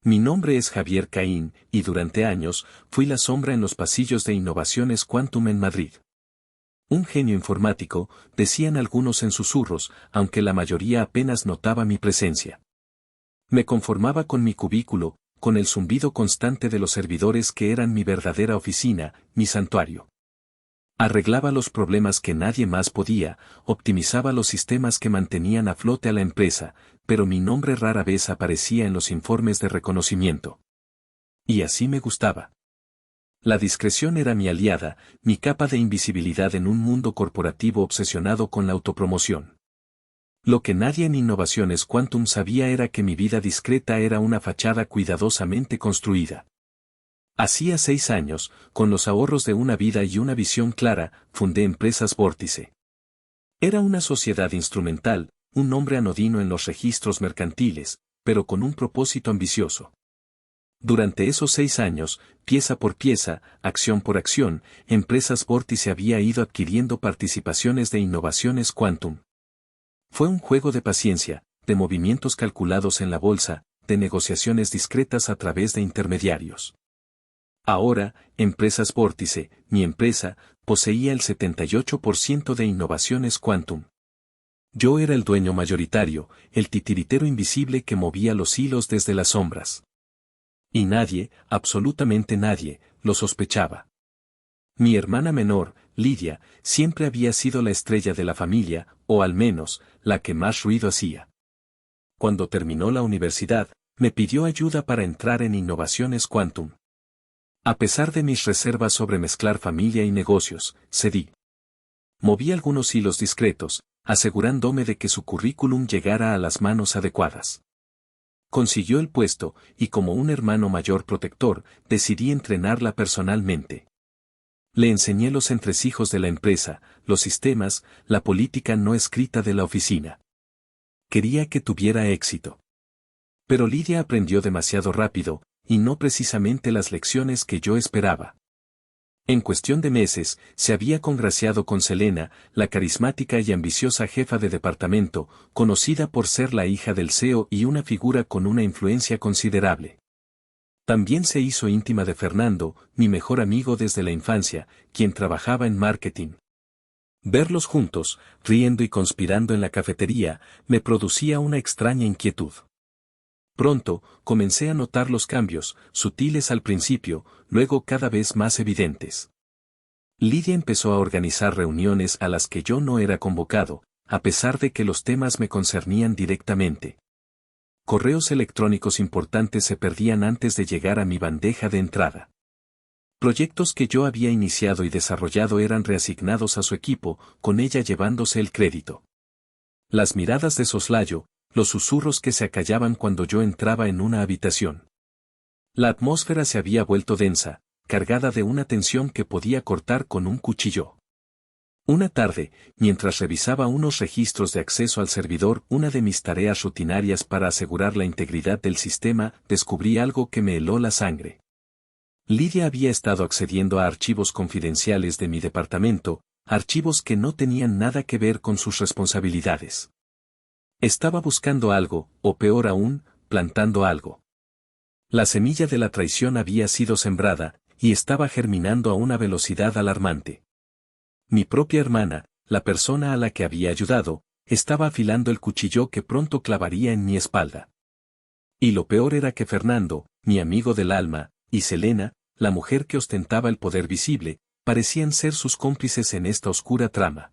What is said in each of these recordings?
Mi nombre es Javier Caín, y durante años, fui la sombra en los pasillos de Innovaciones Quantum en Madrid. Un genio informático, decían algunos en susurros, aunque la mayoría apenas notaba mi presencia. Me conformaba con mi cubículo, con el zumbido constante de los servidores que eran mi verdadera oficina, mi santuario. Arreglaba los problemas que nadie más podía, optimizaba los sistemas que mantenían a flote a la empresa, pero mi nombre rara vez aparecía en los informes de reconocimiento. Y así me gustaba. La discreción era mi aliada, mi capa de invisibilidad en un mundo corporativo obsesionado con la autopromoción. Lo que nadie en Innovaciones Quantum sabía era que mi vida discreta era una fachada cuidadosamente construida. Hacía 6 años, con los ahorros de una vida y una visión clara, fundé Empresas Vórtice. Era una sociedad instrumental, un nombre anodino en los registros mercantiles, pero con un propósito ambicioso. Durante esos 6 años, pieza por pieza, acción por acción, Empresas Vórtice había ido adquiriendo participaciones de Innovaciones Quantum. Fue un juego de paciencia, de movimientos calculados en la bolsa, de negociaciones discretas a través de intermediarios. Ahora, Empresas Vórtice, mi empresa, poseía el 78% de Innovaciones Quantum. Yo era el dueño mayoritario, el titiritero invisible que movía los hilos desde las sombras. Y nadie, absolutamente nadie, lo sospechaba. Mi hermana menor, Lidia, siempre había sido la estrella de la familia, o al menos, la que más ruido hacía. Cuando terminó la universidad, me pidió ayuda para entrar en Innovaciones Quantum. A pesar de mis reservas sobre mezclar familia y negocios, cedí. Moví algunos hilos discretos, asegurándome de que su currículum llegara a las manos adecuadas. Consiguió el puesto, y como un hermano mayor protector, decidí entrenarla personalmente. Le enseñé los entresijos de la empresa, los sistemas, la política no escrita de la oficina. Quería que tuviera éxito. Pero Lidia aprendió demasiado rápido, y no precisamente las lecciones que yo esperaba. En cuestión de meses, se había congraciado con Selena, la carismática y ambiciosa jefa de departamento, conocida por ser la hija del CEO y una figura con una influencia considerable. También se hizo íntima de Fernando, mi mejor amigo desde la infancia, quien trabajaba en marketing. Verlos juntos, riendo y conspirando en la cafetería, me producía una extraña inquietud. Pronto, comencé a notar los cambios, sutiles al principio, luego cada vez más evidentes. Lidia empezó a organizar reuniones a las que yo no era convocado, a pesar de que los temas me concernían directamente. Correos electrónicos importantes se perdían antes de llegar a mi bandeja de entrada. Proyectos que yo había iniciado y desarrollado eran reasignados a su equipo, con ella llevándose el crédito. Las miradas de soslayo, los susurros que se acallaban cuando yo entraba en una habitación. La atmósfera se había vuelto densa, cargada de una tensión que podía cortar con un cuchillo. Una tarde, mientras revisaba unos registros de acceso al servidor, una de mis tareas rutinarias para asegurar la integridad del sistema, descubrí algo que me heló la sangre. Lidia había estado accediendo a archivos confidenciales de mi departamento, archivos que no tenían nada que ver con sus responsabilidades. Estaba buscando algo, o peor aún, plantando algo. La semilla de la traición había sido sembrada, y estaba germinando a una velocidad alarmante. Mi propia hermana, la persona a la que había ayudado, estaba afilando el cuchillo que pronto clavaría en mi espalda. Y lo peor era que Fernando, mi amigo del alma, y Selena, la mujer que ostentaba el poder visible, parecían ser sus cómplices en esta oscura trama.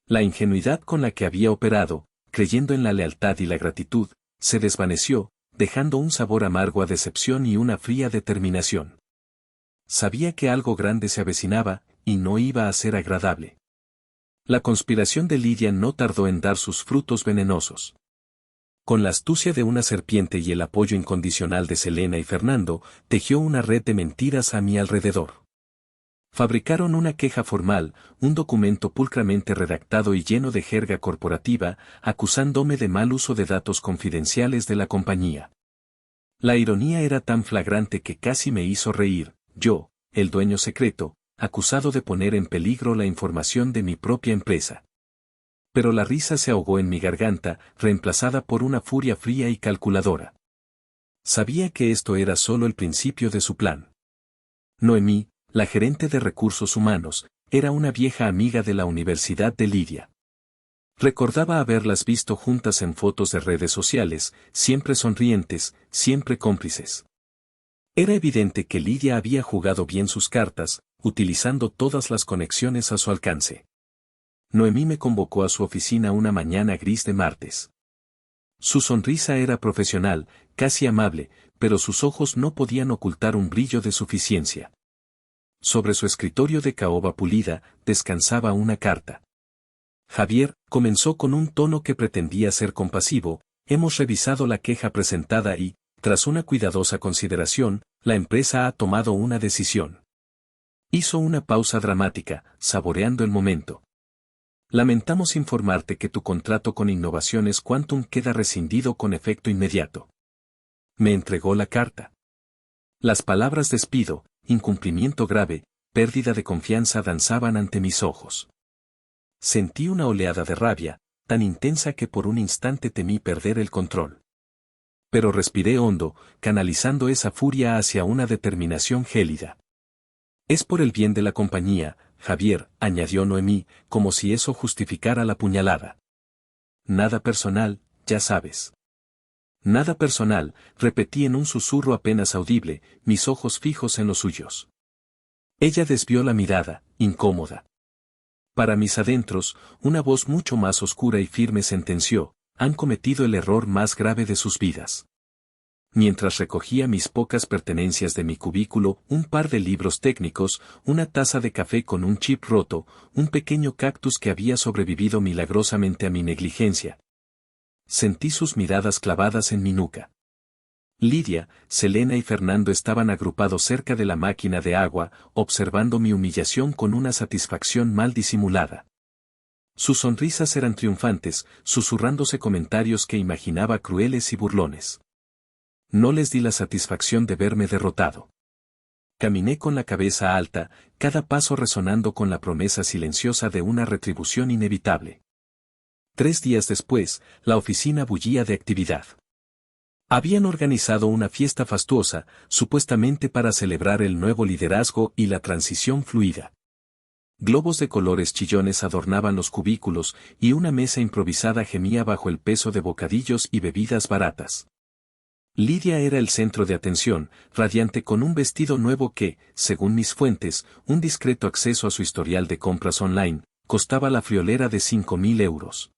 La ingenuidad con la que había operado, creyendo en la lealtad y la gratitud, se desvaneció, dejando un sabor amargo a decepción y una fría determinación. Sabía que algo grande se avecinaba, y no iba a ser agradable. La conspiración de Lidia no tardó en dar sus frutos venenosos. Con la astucia de una serpiente y el apoyo incondicional de Selena y Fernando, tejió una red de mentiras a mi alrededor. Fabricaron una queja formal, un documento pulcramente redactado y lleno de jerga corporativa, acusándome de mal uso de datos confidenciales de la compañía. La ironía era tan flagrante que casi me hizo reír, yo, el dueño secreto, acusado de poner en peligro la información de mi propia empresa. Pero la risa se ahogó en mi garganta, reemplazada por una furia fría y calculadora. Sabía que esto era solo el principio de su plan. Noemí, la gerente de recursos humanos, era una vieja amiga de la Universidad de Lidia. Recordaba haberlas visto juntas en fotos de redes sociales, siempre sonrientes, siempre cómplices. Era evidente que Lidia había jugado bien sus cartas, utilizando todas las conexiones a su alcance. Noemí me convocó a su oficina una mañana gris de martes. Su sonrisa era profesional, casi amable, pero sus ojos no podían ocultar un brillo de suficiencia. Sobre su escritorio de caoba pulida, descansaba una carta. Javier, comenzó con un tono que pretendía ser compasivo, hemos revisado la queja presentada y, tras una cuidadosa consideración, la empresa ha tomado una decisión. Hizo una pausa dramática, saboreando el momento. Lamentamos informarte que tu contrato con Innovaciones Quantum queda rescindido con efecto inmediato. Me entregó la carta. Las palabras despido, incumplimiento grave, pérdida de confianza danzaban ante mis ojos. Sentí una oleada de rabia, tan intensa que por un instante temí perder el control. Pero respiré hondo, canalizando esa furia hacia una determinación gélida. Es por el bien de la compañía, Javier, añadió Noemí, como si eso justificara la puñalada. Nada personal, ya sabes. Nada personal, repetí en un susurro apenas audible, mis ojos fijos en los suyos. Ella desvió la mirada, incómoda. Para mis adentros, una voz mucho más oscura y firme sentenció, han cometido el error más grave de sus vidas. Mientras recogía mis pocas pertenencias de mi cubículo, un par de libros técnicos, una taza de café con un chip roto, un pequeño cactus que había sobrevivido milagrosamente a mi negligencia. Sentí sus miradas clavadas en mi nuca. Lidia, Selena y Fernando estaban agrupados cerca de la máquina de agua, observando mi humillación con una satisfacción mal disimulada. Sus sonrisas eran triunfantes, susurrándose comentarios que imaginaba crueles y burlones. No les di la satisfacción de verme derrotado. Caminé con la cabeza alta, cada paso resonando con la promesa silenciosa de una retribución inevitable. 3 días después, la oficina bullía de actividad. Habían organizado una fiesta fastuosa, supuestamente para celebrar el nuevo liderazgo y la transición fluida. Globos de colores chillones adornaban los cubículos, y una mesa improvisada gemía bajo el peso de bocadillos y bebidas baratas. Lidia era el centro de atención, radiante con un vestido nuevo que, según mis fuentes, un discreto acceso a su historial de compras online, costaba la friolera de 5.000 euros.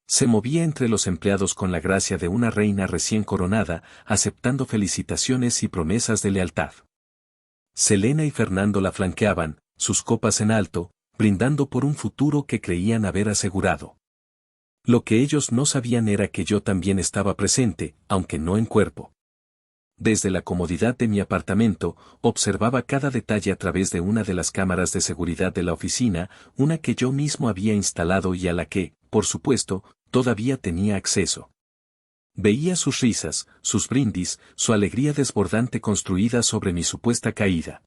Se movía entre los empleados con la gracia de una reina recién coronada, aceptando felicitaciones y promesas de lealtad. Selena y Fernando la flanqueaban, sus copas en alto, brindando por un futuro que creían haber asegurado. Lo que ellos no sabían era que yo también estaba presente, aunque no en cuerpo. Desde la comodidad de mi apartamento, observaba cada detalle a través de una de las cámaras de seguridad de la oficina, una que yo mismo había instalado y a la que, por supuesto, todavía tenía acceso. Veía sus risas, sus brindis, su alegría desbordante construida sobre mi supuesta caída.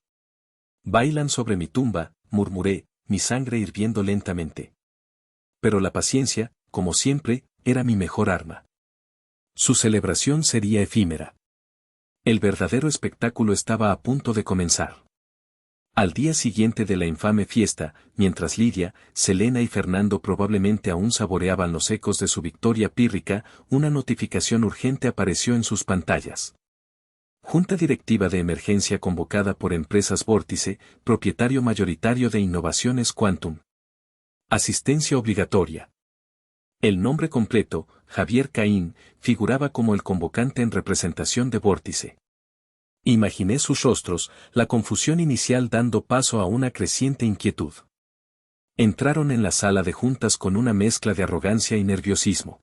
Bailan sobre mi tumba, murmuré, mi sangre hirviendo lentamente. Pero la paciencia, como siempre, era mi mejor arma. Su celebración sería efímera. El verdadero espectáculo estaba a punto de comenzar. Al día siguiente de la infame fiesta, mientras Lidia, Selena y Fernando probablemente aún saboreaban los ecos de su victoria pírrica, una notificación urgente apareció en sus pantallas. Junta Directiva de Emergencia convocada por Empresas Vórtice, propietario mayoritario de Innovaciones Quantum. Asistencia obligatoria. El nombre completo, Javier Caín, figuraba como el convocante en representación de Vórtice. Imaginé sus rostros, la confusión inicial dando paso a una creciente inquietud. Entraron en la sala de juntas con una mezcla de arrogancia y nerviosismo.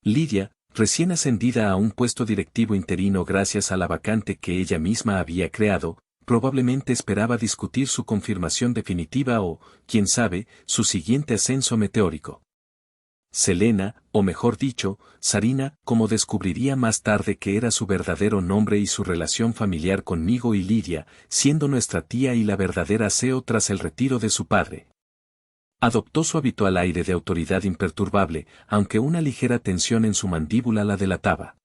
Lidia, recién ascendida a un puesto directivo interino gracias a la vacante que ella misma había creado, probablemente esperaba discutir su confirmación definitiva o, quién sabe, su siguiente ascenso meteórico. Selena, o mejor dicho, Sarina, como descubriría más tarde que era su verdadero nombre y su relación familiar conmigo y Lidia, siendo nuestra tía y la verdadera CEO tras el retiro de su padre. Adoptó su habitual aire de autoridad imperturbable, aunque una ligera tensión en su mandíbula la delataba.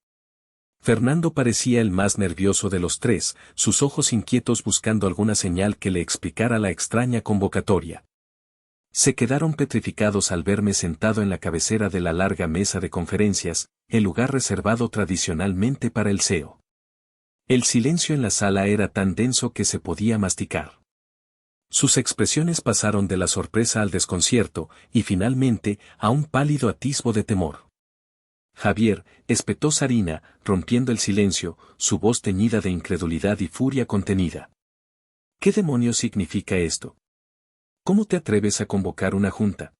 Fernando parecía el más nervioso de los tres, sus ojos inquietos buscando alguna señal que le explicara la extraña convocatoria. Se quedaron petrificados al verme sentado en la cabecera de la larga mesa de conferencias, el lugar reservado tradicionalmente para el CEO. El silencio en la sala era tan denso que se podía masticar. Sus expresiones pasaron de la sorpresa al desconcierto, y finalmente, a un pálido atisbo de temor. Javier, espetó Sarina, rompiendo el silencio, su voz teñida de incredulidad y furia contenida. ¿Qué demonios significa esto? ¿Cómo te atreves a convocar una junta?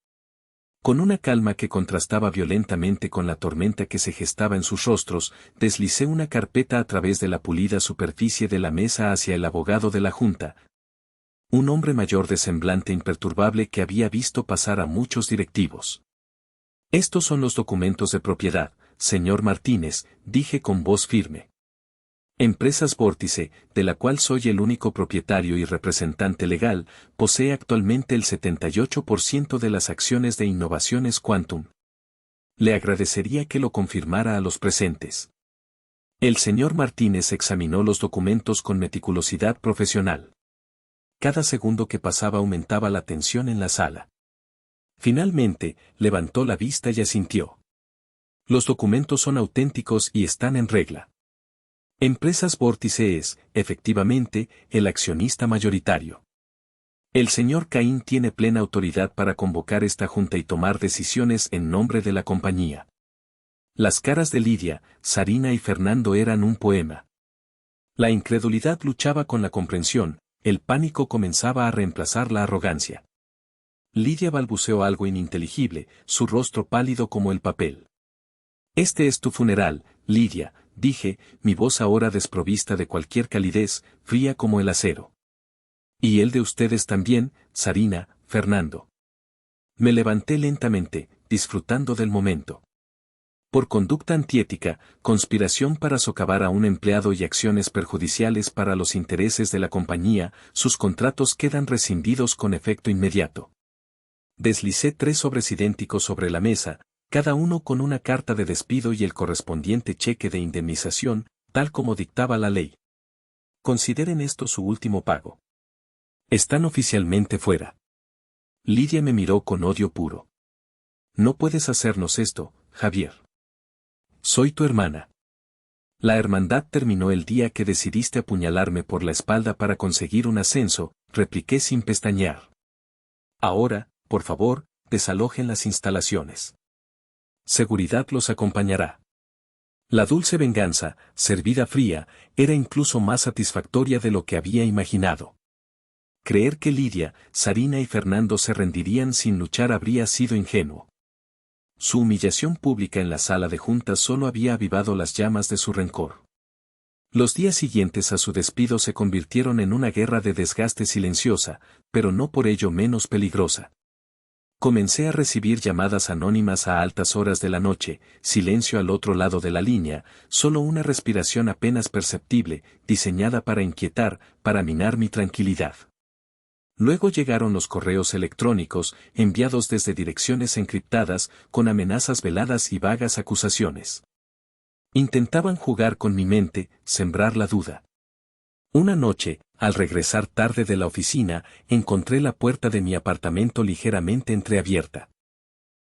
Con una calma que contrastaba violentamente con la tormenta que se gestaba en sus rostros, deslicé una carpeta a través de la pulida superficie de la mesa hacia el abogado de la junta, un hombre mayor de semblante imperturbable que había visto pasar a muchos directivos. Estos son los documentos de propiedad, señor Martínez, dije con voz firme. Empresas Vórtice, de la cual soy el único propietario y representante legal, posee actualmente el 78% de las acciones de Innovaciones Quantum. Le agradecería que lo confirmara a los presentes. El señor Martínez examinó los documentos con meticulosidad profesional. Cada segundo que pasaba aumentaba la tensión en la sala. Finalmente, levantó la vista y asintió. Los documentos son auténticos y están en regla. Empresas Vórtice es, efectivamente, el accionista mayoritario. El señor Caín tiene plena autoridad para convocar esta junta y tomar decisiones en nombre de la compañía. Las caras de Lidia, Sarina y Fernando eran un poema. La incredulidad luchaba con la comprensión, el pánico comenzaba a reemplazar la arrogancia. Lidia balbuceó algo ininteligible, su rostro pálido como el papel. Este es tu funeral, Lidia, dije, mi voz ahora desprovista de cualquier calidez, fría como el acero. Y el de ustedes también, Sarina, Fernando. Me levanté lentamente, disfrutando del momento. Por conducta antiética, conspiración para socavar a un empleado y acciones perjudiciales para los intereses de la compañía, sus contratos quedan rescindidos con efecto inmediato. Deslicé 3 sobres idénticos sobre la mesa, cada uno con una carta de despido y el correspondiente cheque de indemnización, tal como dictaba la ley. Consideren esto su último pago. Están oficialmente fuera. Lidia me miró con odio puro. No puedes hacernos esto, Javier. Soy tu hermana. La hermandad terminó el día que decidiste apuñalarme por la espalda para conseguir un ascenso, repliqué sin pestañear. Ahora, por favor, desalojen las instalaciones. Seguridad los acompañará. La dulce venganza, servida fría, era incluso más satisfactoria de lo que había imaginado. Creer que Lidia, Sarina y Fernando se rendirían sin luchar habría sido ingenuo. Su humillación pública en la sala de juntas solo había avivado las llamas de su rencor. Los días siguientes a su despido se convirtieron en una guerra de desgaste silenciosa, pero no por ello menos peligrosa. Comencé a recibir llamadas anónimas a altas horas de la noche, silencio al otro lado de la línea, solo una respiración apenas perceptible, diseñada para inquietar, para minar mi tranquilidad. Luego llegaron los correos electrónicos, enviados desde direcciones encriptadas, con amenazas veladas y vagas acusaciones. Intentaban jugar con mi mente, sembrar la duda. Una noche, al regresar tarde de la oficina, encontré la puerta de mi apartamento ligeramente entreabierta.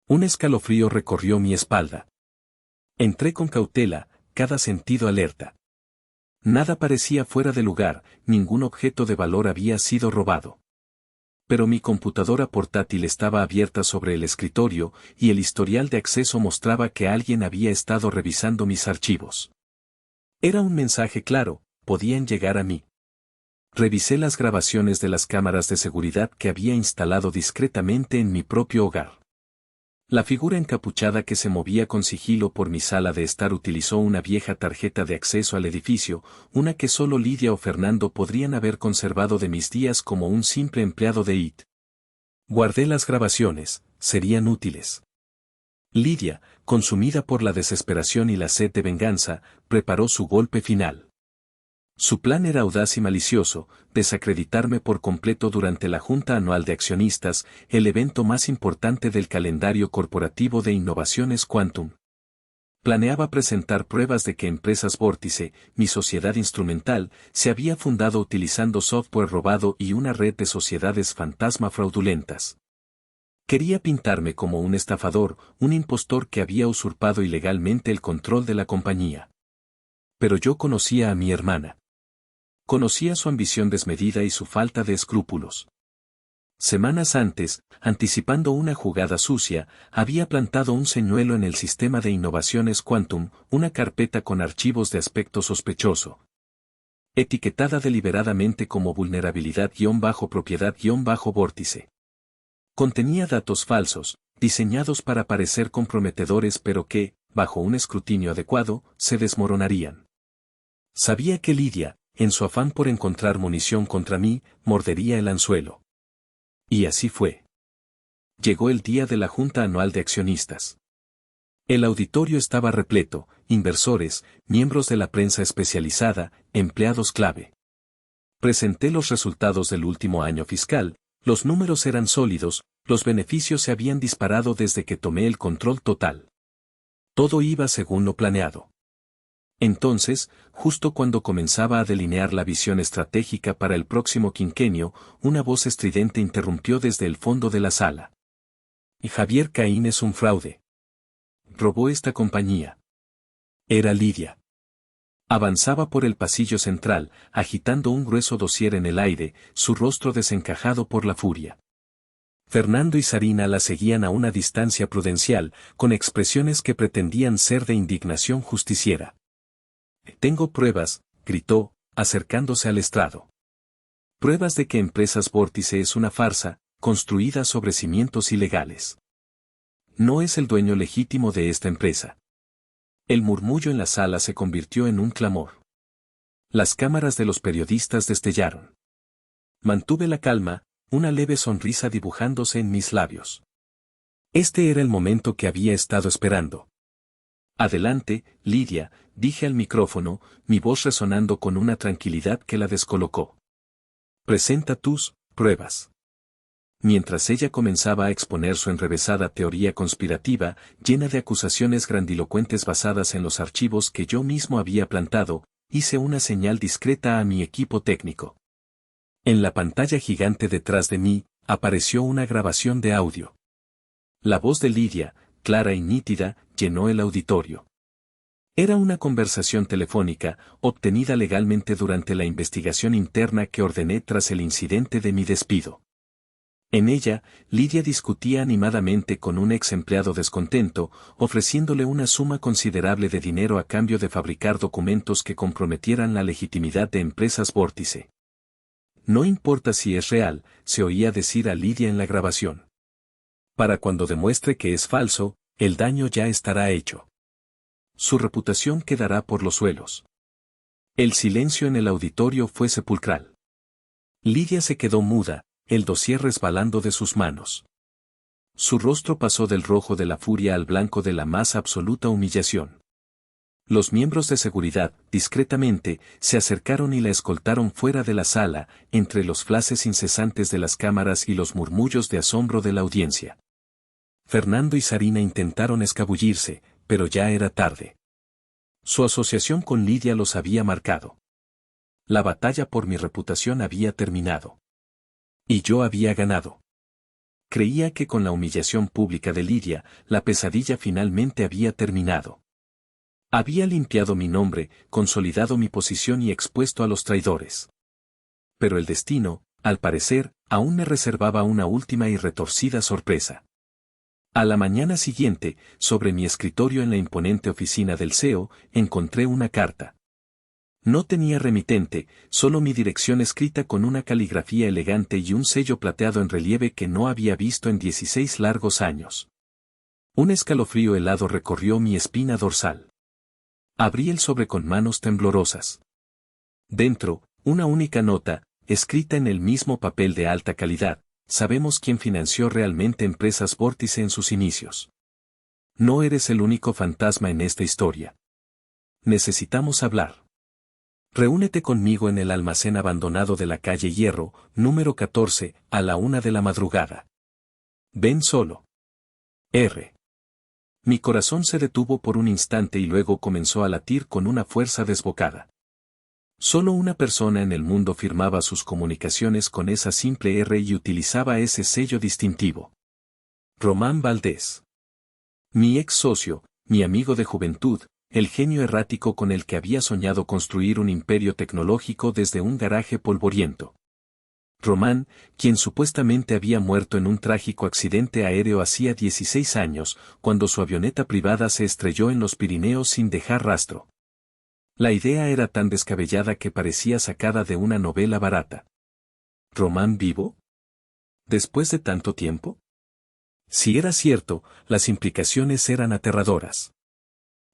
Un escalofrío recorrió mi espalda. Entré con cautela, cada sentido alerta. Nada parecía fuera de lugar, ningún objeto de valor había sido robado. Pero mi computadora portátil estaba abierta sobre el escritorio, y el historial de acceso mostraba que alguien había estado revisando mis archivos. Era un mensaje claro, podían llegar a mí. Revisé las grabaciones de las cámaras de seguridad que había instalado discretamente en mi propio hogar. La figura encapuchada que se movía con sigilo por mi sala de estar utilizó una vieja tarjeta de acceso al edificio, una que solo Lidia o Fernando podrían haber conservado de mis días como un simple empleado de IT. Guardé las grabaciones, serían útiles. Lidia, consumida por la desesperación y la sed de venganza, preparó su golpe final. Su plan era audaz y malicioso, desacreditarme por completo durante la Junta Anual de Accionistas, el evento más importante del calendario corporativo de Innovaciones Quantum. Planeaba presentar pruebas de que Empresas Vórtice, mi sociedad instrumental, se había fundado utilizando software robado y una red de sociedades fantasma fraudulentas. Quería pintarme como un estafador, un impostor que había usurpado ilegalmente el control de la compañía. Pero yo conocía a mi hermana. Conocía su ambición desmedida y su falta de escrúpulos. Semanas antes, anticipando una jugada sucia, había plantado un señuelo en el sistema de innovaciones Quantum, una carpeta con archivos de aspecto sospechoso. Etiquetada deliberadamente como vulnerabilidad-propiedad-vórtice. Contenía datos falsos, diseñados para parecer comprometedores pero que, bajo un escrutinio adecuado, se desmoronarían. Sabía que Lidia, en su afán por encontrar munición contra mí, mordería el anzuelo. Y así fue. Llegó el día de la Junta Anual de Accionistas. El auditorio estaba repleto, inversores, miembros de la prensa especializada, empleados clave. Presenté los resultados del último año fiscal, los números eran sólidos, los beneficios se habían disparado desde que tomé el control total. Todo iba según lo planeado. Entonces, justo cuando comenzaba a delinear la visión estratégica para el próximo quinquenio, una voz estridente interrumpió desde el fondo de la sala. Y Javier Caín es un fraude. Robó esta compañía. Era Lidia. Avanzaba por el pasillo central, agitando un grueso dossier en el aire, su rostro desencajado por la furia. Fernando y Sarina la seguían a una distancia prudencial, con expresiones que pretendían ser de indignación justiciera. Tengo pruebas, gritó, acercándose al estrado. Pruebas de que Empresas Vórtice es una farsa, construida sobre cimientos ilegales. No es el dueño legítimo de esta empresa. El murmullo en la sala se convirtió en un clamor. Las cámaras de los periodistas destellaron. Mantuve la calma, una leve sonrisa dibujándose en mis labios. Este era el momento que había estado esperando. Adelante, Lidia, dije al micrófono, mi voz resonando con una tranquilidad que la descolocó. Presenta tus pruebas. Mientras ella comenzaba a exponer su enrevesada teoría conspirativa, llena de acusaciones grandilocuentes basadas en los archivos que yo mismo había plantado, hice una señal discreta a mi equipo técnico. En la pantalla gigante detrás de mí, apareció una grabación de audio. La voz de Lidia, clara y nítida, llenó el auditorio. Era una conversación telefónica, obtenida legalmente durante la investigación interna que ordené tras el incidente de mi despido. En ella, Lidia discutía animadamente con un ex empleado descontento, ofreciéndole una suma considerable de dinero a cambio de fabricar documentos que comprometieran la legitimidad de Empresas Vórtice. No importa si es real, se oía decir a Lidia en la grabación. Para cuando demuestre que es falso, el daño ya estará hecho. Su reputación quedará por los suelos. El silencio en el auditorio fue sepulcral. Lidia se quedó muda, el dossier resbalando de sus manos. Su rostro pasó del rojo de la furia al blanco de la más absoluta humillación. Los miembros de seguridad, discretamente, se acercaron y la escoltaron fuera de la sala, entre los flashes incesantes de las cámaras y los murmullos de asombro de la audiencia. Fernando y Sarina intentaron escabullirse, pero ya era tarde. Su asociación con Lidia los había marcado. La batalla por mi reputación había terminado. Y yo había ganado. Creía que con la humillación pública de Lidia, la pesadilla finalmente había terminado. Había limpiado mi nombre, consolidado mi posición y expuesto a los traidores. Pero el destino, al parecer, aún me reservaba una última y retorcida sorpresa. A la mañana siguiente, sobre mi escritorio en la imponente oficina del CEO, encontré una carta. No tenía remitente, solo mi dirección escrita con una caligrafía elegante y un sello plateado en relieve que no había visto en 16 largos años. Un escalofrío helado recorrió mi espina dorsal. Abrí el sobre con manos temblorosas. Dentro, una única nota, escrita en el mismo papel de alta calidad: sabemos quién financió realmente Empresas Vórtice en sus inicios. No eres el único fantasma en esta historia. Necesitamos hablar. Reúnete conmigo en el almacén abandonado de la calle Hierro, número 14, a la 1 de la madrugada. Ven solo. R. Mi corazón se detuvo por un instante y luego comenzó a latir con una fuerza desbocada. Solo una persona en el mundo firmaba sus comunicaciones con esa simple R y utilizaba ese sello distintivo. Román Valdés. Mi ex socio, mi amigo de juventud, el genio errático con el que había soñado construir un imperio tecnológico desde un garaje polvoriento. Román, quien supuestamente había muerto en un trágico accidente aéreo hacía 16 años, cuando su avioneta privada se estrelló en los Pirineos sin dejar rastro. La idea era tan descabellada que parecía sacada de una novela barata. ¿Román vivo? ¿Después de tanto tiempo? Si era cierto, las implicaciones eran aterradoras.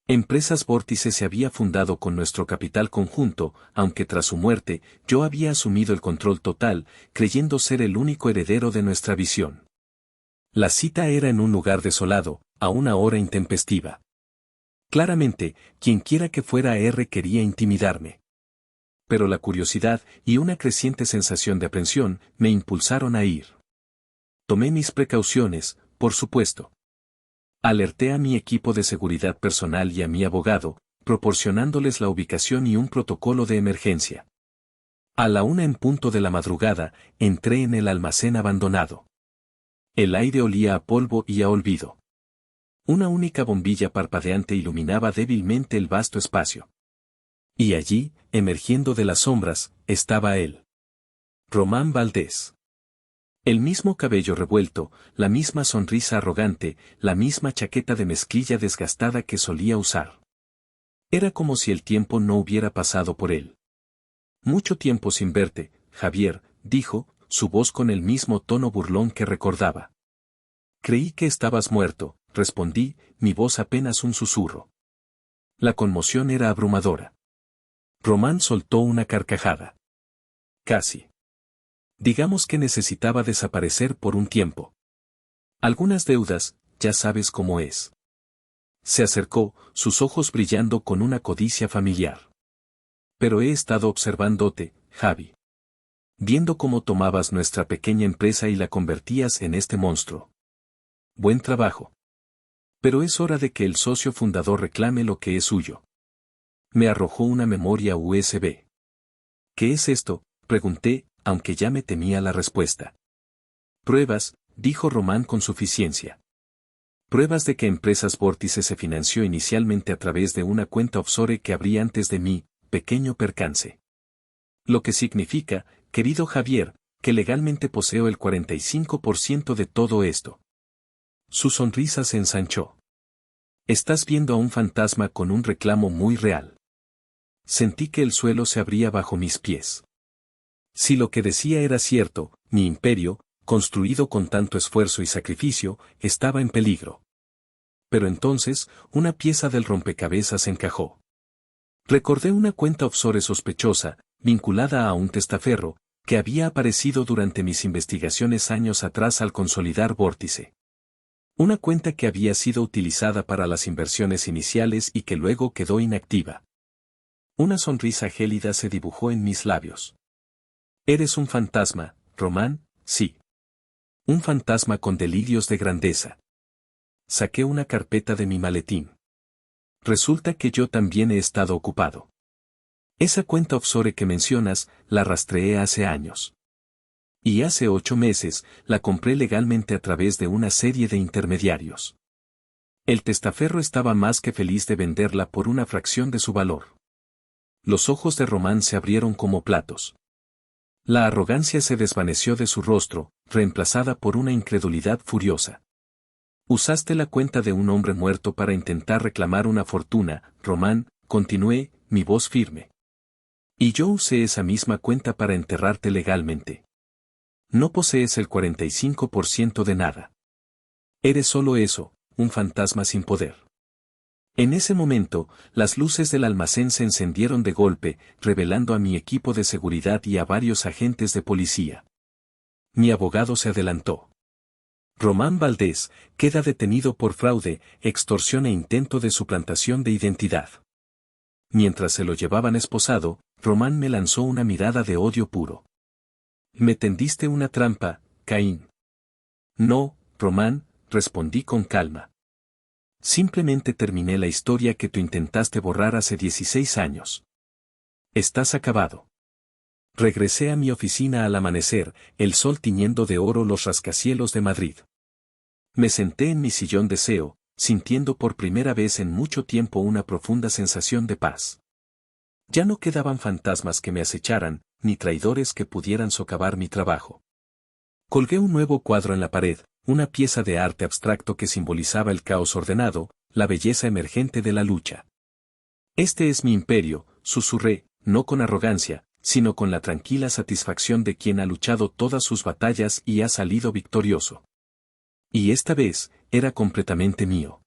Empresas Vórtice se había fundado con nuestro capital conjunto, aunque tras su muerte, yo había asumido el control total, creyendo ser el único heredero de nuestra visión. La cita era en un lugar desolado, a una hora intempestiva. Claramente, quienquiera que fuera R quería intimidarme. Pero la curiosidad y una creciente sensación de aprensión me impulsaron a ir. Tomé mis precauciones, por supuesto. Alerté a mi equipo de seguridad personal y a mi abogado, proporcionándoles la ubicación y un protocolo de emergencia. A la 1 en punto de la madrugada, entré en el almacén abandonado. El aire olía a polvo y a olvido. Una única bombilla parpadeante iluminaba débilmente el vasto espacio. Y allí, emergiendo de las sombras, estaba él. Román Valdés. El mismo cabello revuelto, la misma sonrisa arrogante, la misma chaqueta de mezclilla desgastada que solía usar. Era como si el tiempo no hubiera pasado por él. Mucho tiempo sin verte, Javier, dijo, su voz con el mismo tono burlón que recordaba. Creí que estabas muerto, respondí, mi voz apenas un susurro. La conmoción era abrumadora. Román soltó una carcajada. Casi. Digamos que necesitaba desaparecer por un tiempo. Algunas deudas, ya sabes cómo es. Se acercó, sus ojos brillando con una codicia familiar. Pero he estado observándote, Javi. Viendo cómo tomabas nuestra pequeña empresa y la convertías en este monstruo. Buen trabajo. Pero es hora de que el socio fundador reclame lo que es suyo. Me arrojó una memoria USB. ¿Qué es esto?, pregunté, aunque ya me temía la respuesta. Pruebas, dijo Román con suficiencia. Pruebas de que Empresas Vórtice se financió inicialmente a través de una cuenta offshore que abrí antes de mí, pequeño percance. Lo que significa, querido Javier, que legalmente poseo el 45% de todo esto. Su sonrisa se ensanchó. Estás viendo a un fantasma con un reclamo muy real. Sentí que el suelo se abría bajo mis pies. Si lo que decía era cierto, mi imperio, construido con tanto esfuerzo y sacrificio, estaba en peligro. Pero entonces, una pieza del rompecabezas encajó. Recordé una cuenta offshore sospechosa, vinculada a un testaferro, que había aparecido durante mis investigaciones años atrás al consolidar Vórtice. Una cuenta que había sido utilizada para las inversiones iniciales y que luego quedó inactiva. Una sonrisa gélida se dibujó en mis labios. Eres un fantasma, Román, sí. Un fantasma con delirios de grandeza. Saqué una carpeta de mi maletín. Resulta que yo también he estado ocupado. Esa cuenta offshore que mencionas, la rastreé hace años. Y hace 8 meses, la compré legalmente a través de una serie de intermediarios. El testaferro estaba más que feliz de venderla por una fracción de su valor. Los ojos de Román se abrieron como platos. La arrogancia se desvaneció de su rostro, reemplazada por una incredulidad furiosa. Usaste la cuenta de un hombre muerto para intentar reclamar una fortuna, Román, continué, mi voz firme. Y yo usé esa misma cuenta para enterrarte legalmente. No posees el 45% de nada. Eres solo eso, un fantasma sin poder. En ese momento, las luces del almacén se encendieron de golpe, revelando a mi equipo de seguridad y a varios agentes de policía. Mi abogado se adelantó. Román Valdés queda detenido por fraude, extorsión e intento de suplantación de identidad. Mientras se lo llevaban esposado, Román me lanzó una mirada de odio puro. Me tendiste una trampa, Caín. No, Román, respondí con calma. Simplemente terminé la historia que tú intentaste borrar hace 16 años. Estás acabado. Regresé a mi oficina al amanecer, el sol tiñendo de oro los rascacielos de Madrid. Me senté en mi sillón de CEO, sintiendo por primera vez en mucho tiempo una profunda sensación de paz. Ya no quedaban fantasmas que me acecharan, ni traidores que pudieran socavar mi trabajo. Colgué un nuevo cuadro en la pared, una pieza de arte abstracto que simbolizaba el caos ordenado, la belleza emergente de la lucha. Este es mi imperio, susurré, no con arrogancia, sino con la tranquila satisfacción de quien ha luchado todas sus batallas y ha salido victorioso. Y esta vez, era completamente mío.